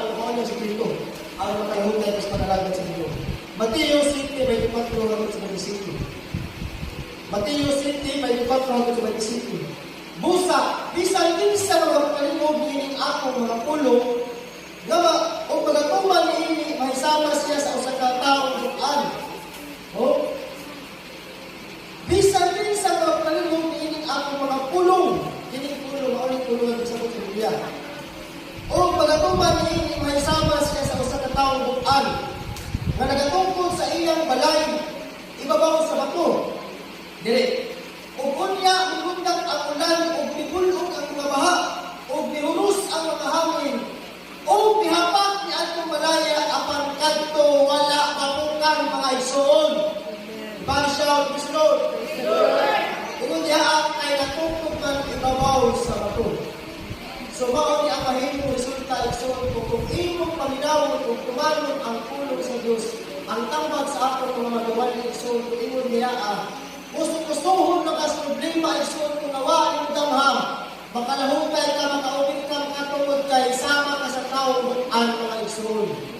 Ano si Kristo? Ang matayunan is panalagad sa Kristo. Mateo 7:24 hanggang sa 25. Mateo 7:24 hanggang sa 25. Busa, bisan kinsa mga kalimog niining akong mga pulong, nga o pagatuman niini mahisama siya sa usa ka taong bukan. Oh? Bisan kinsa mga kalimog niining akong mga pulong, kining pulong mao ni pulong sa Biblia. O pagatuman niini mahisama siya sa usa ka taong bukan, nga nagatungkol sa iyang balay, ibabaw sa bato. Dili. Ug unya migundak ang ulan ug mibulog ang mga baha ug mihunos ang mga hangin ug mihapak ni adtong balaya apan kadto wala kapukan mga igsoon. Shout, praise the Lord. Ingon diha kay natungkol man ibabaw sa bato. So mao ni ang mahimong resulta igsoon kung imong paminaw ug tumanon ang pulong sa Dios. Ang tambag sa ato mga magawali igsoon kung ingon diha gusto-gustuhon na kas problema igsoon kung nawa yung damham. Makalahukay ka, makaupit ka, makatungod ka, isama ka sa tao ang mga igsoon.